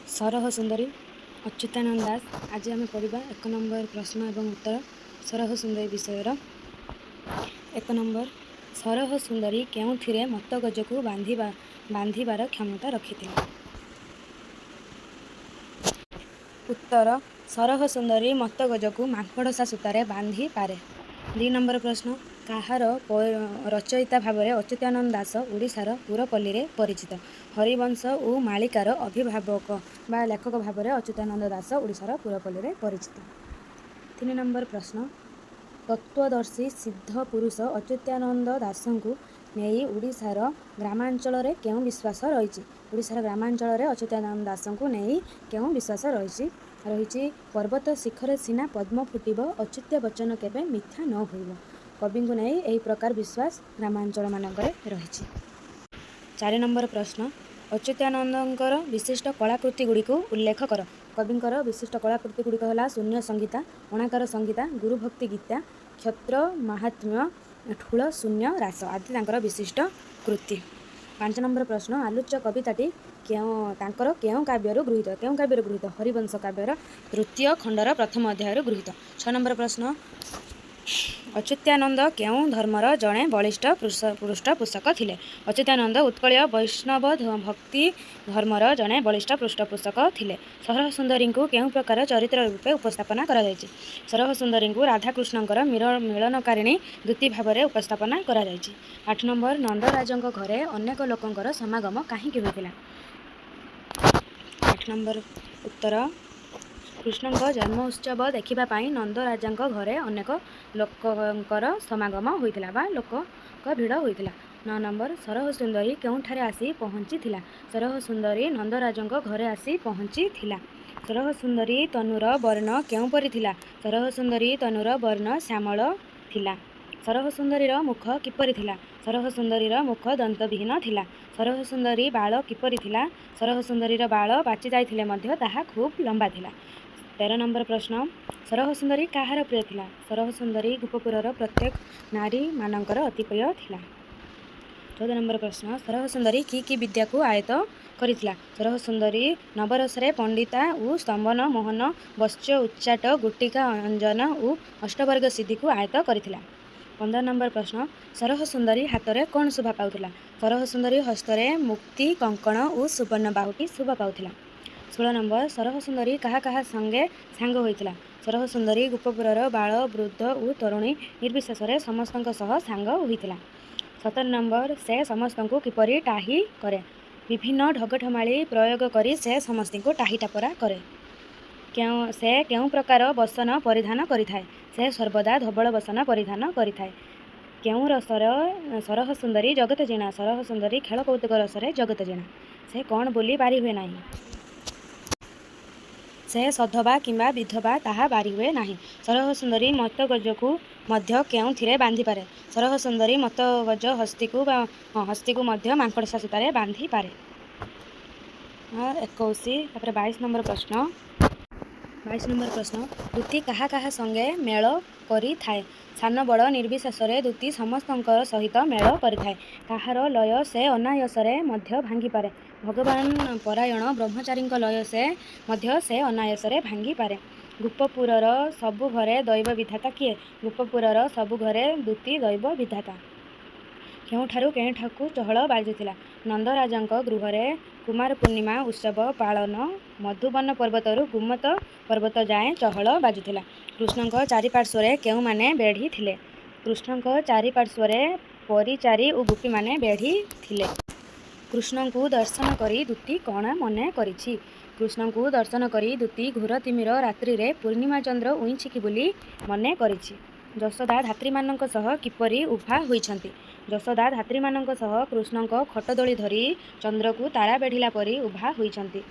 सरह सुंदरी अच्युतानंद दास। आज आम पढ़ा 1 नंबर प्रश्न एवं उत्तर सरह सुंदरी विषय। 1 नंबर, सरह सुंदरी केउथिरे मतगज को बांधिबार क्षमता रखिथिले? उत्तर, सरह सुंदरी मतगज को माଙ୍କड़सा सूतारे बांधि पारे। 2 नंबर प्रश्न, कहार रचयिता भाव में अच्युतानंद दास ओडिशार पुरपल्ली रे परिचित? हरिवंश और मालिकार अभिभावक बा लेखक भाव में अच्युतानंद दास ओडिशार पुरपल्ली रे परिचित। 3 नंबर प्रश्न, तत्वदर्शी सिद्ध पुरुष अच्युतानंद दास को नहीं ओडिशार ग्रामांचल रे केउं विश्वास रही? ओडिशार ग्रामांचल रे अच्युतानंद दास को नहीं केउं विश्वास रही? पर्वत शिखर सीना पद्म फुटब, अच्युत वचन केबे मिथ्या न होइब। कवि को नहीं यही प्रकार विश्वास ग्रामांचल मानक रही। 4 नंबर प्रश्न, अच्युतानंदंकर विशिष्ट कलाकृति गुड़िक उल्लेख कर। कविंकर विशिष्ट कलाकृति गुड़िक है शून्य संगीता, अणाकार संगीता, गुरुभक्ति गीता, क्षत्र महात्म्य, ठूल शून्य रास आदि तांकर विशिष्ट कृति। 5 नंबर प्रश्न, आलोच्य कविताटी केउं काव्यरू गृहीत? हरिवंश काव्यर तृतीय खंडर प्रथम अध्याय गृहीत। 6 नंबर प्रश्न, अच्युतानंद केउं धर्मर जड़े बलिष्ठ पृष्ठपोषक थिले? अच्युतानंद उत्कलीय वैष्णव भक्ति धर्मर जड़े बलिष्ठ पृष्ठपोषक थिले। सरह सुंदरी को केउं प्रकार चरित्र रूपे उपस्थापना करा जायछि? सरह सुंदरी को राधाकृष्णंकर मिलनकारिणी दूती भाव में उपस्थापना करा जायछि। 8 नंबर, नंदराजंक घरे अनेक लोकंकर समागम काहींकि होइतिला? 8 नंबर उत्तर, कृष्णଙ୍କ जन्म उत्सव देखा नंदराजा घरे अनेक लोकंकर समागम होइतिला बा लोक भिड़ होइतिला। 9 नंबर, सरह सुंदरी केउंठारे आसी पहुँची थिला? सरह सुंदरी नंदराजा घरे आसी पहुँची थिला। सरह सुंदरी तनुर वर्ण केउंपरि थिला? सरह सुंदरी तनुर वर्ण श्यामल थिला। सरह सुंदरीर मुख किपरि थिला? सरह सुंदरीर मुख दंतविहीन थिला। सरह सुंदरी बाल किपरि थिला? सरह सुंदरीर बाल पाचि जाइथिले मध्य ताहा खूब लंबा थिला। 13 नंबर प्रश्न, सरह सुंदरी काहार प्रिय थिला? सरह सुंदरी गोपपुरर प्रत्येक नारी मानकर अति प्रिय थिला। 14 नंबर प्रश्न, सरह सुंदरी की विद्या को आयत्त करिथिला? सरह सुंदरी नवरसरे पंडिता और स्तंभन मोहन वश्य उच्चाट गुटिका अंजन और अष्टवर्ग सिद्धि को आयत्त करिथिला। 15 नंबर प्रश्न, सरह सुंदरी हाथ कौन शोभा पाउथिला? सरह सुंदरी हस्तरे मुक्ति कंकण और सुवर्ण बाहुटी शोभा पाउथिला। 16 नंबर, सरह सुंदरी कहा संगे सांग होइतिला? सरह सुंदरी गोपपुरर बाल वृद्ध और तरुणी निर्विशेष समस्त सह सांग होइतिला। 17 नंबर, से समस्त को किपरि टाही करे? विभिन्न ढगठमाली प्रयोग करी से समस्त को टाही टापरा करे। से केउं प्रकार बसन परिधान करिथाए? से सर्वदा धवल बसन परिधान करिथाए। केउं रसर सरह सुंदरी जगत जिणा? सरह सुंदरी खेल कौतुक रसरे जगत जिणा। से कौन बोली बारी हुए नाही? से सधवा किंबा विधवा ताहा बारी हुए नाही। सरह सुंदरी मतगज को मध्य केउंथिरे बांधि पारे? सरह सुंदरी मतगज हस्ती को मध्य मांकड़सा सूतारे बांधि पारे। 21 तापर 22 नंबर प्रश्न। 22 नंबर प्रश्न, दूती काहा संगे मेल करि थाए? सान बड़ निर्विशेष दूती समस्त सहित मेल करि थाए। काहार लय से अनायासरे मध्य भांगी पारे? भगवान परायण ब्रह्मचारी लय से मध्य से अनायासरे भांगी पारे। गोपपुरर सबु घरे दैव विधाता किए? गोपपुरर सबु घरे दूती दैव विधाता। केउठारु केउठाकु चहल बाजुथिला? नंदराजांक गृहरे कुमार पूर्णिमा उत्सव पालन मधुबन पर्वतरु गुमत पर्वत जाए चहल बाजुथिला। कृष्णंक चारिपार्श्वरे केउ माने बेढ़ी थिले? कृष्णंक चारिपार्श्वरे परिचारी और गोपी माने बेढ़ी थिले। कृष्ण को दर्शन करी दूती कण मने करिछि? कृष्ण को दर्शन करी दूती घोर तिमिर रात्रि रे पूर्णिमा चंद्र उइछिकी बोली मने करिछि। यशोदा धात्री मानक सह किपरि उभा होइछन्ति? यशोदा धात्री मानक सह कृष्णंक खटदोली धरी चंद्र को तारा बेढ़िला परी उभा होइछन्ति।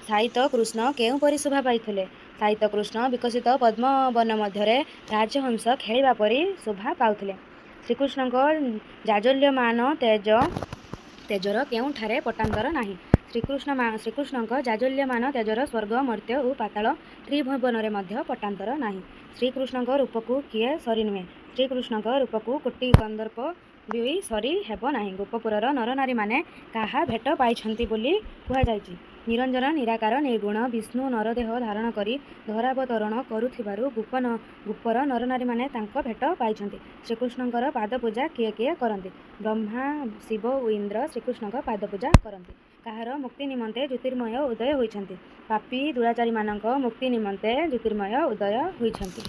साहित कृष्ण केउं परि शोभा पाइथिले? साहित कृष्ण विकसित पद्मवन मध्यरे राजहंस खेलिबा परी शोभा पाउथिले। श्रीकृष्णंक जाजल्यमान तेजर केउंठारे पटांतर नाही? श्रीकृष्णंक जाजल्यमान तेजर स्वर्ग मर्त्य और पाताल त्रिभुवन मध्य पटांतर नाही। श्रीकृष्णंक रूप को किए सरी नुहे? श्रीकृष्णंक रूप को कोटि गंधर्प भी सरी हेब नाही। गोपपुरर नरनारी माने काहा भेट पाइछन्ति बोली कुहा जायछि? ନିରଞ୍ଜନ ନିରାକାର ନିର୍ଗୁଣ ବିଷ୍ଣୁ ନରଦେହ ଧାରଣ କରି ଧରାବତରଣ କରୁଥିବାରୁ ଗୋପର ନରନାରୀମାନେ ତାଙ୍କ ଭେଟ ପାଇଛନ୍ତି। ଶ୍ରୀକୃଷ୍ଣଙ୍କର ପାଦପୂଜା କିଏ କିଏ କରନ୍ତି? ବ୍ରହ୍ମା, ଶିବ ଓ ଇନ୍ଦ୍ର ଶ୍ରୀକୃଷ୍ଣଙ୍କ ପାଦପୂଜା କରନ୍ତି। କାହାର ମୁକ୍ତି ନିମନ୍ତେ ଜ୍ୟୋତିର୍ମୟ ଉଦୟ ହୋଇଛନ୍ତି? ପାପୀ ଦୁରାଚାରୀମାନଙ୍କ ମୁକ୍ତି ନିମନ୍ତେ ଜ୍ୟୋତିର୍ମୟ ଉଦୟ ହୋଇଛନ୍ତି।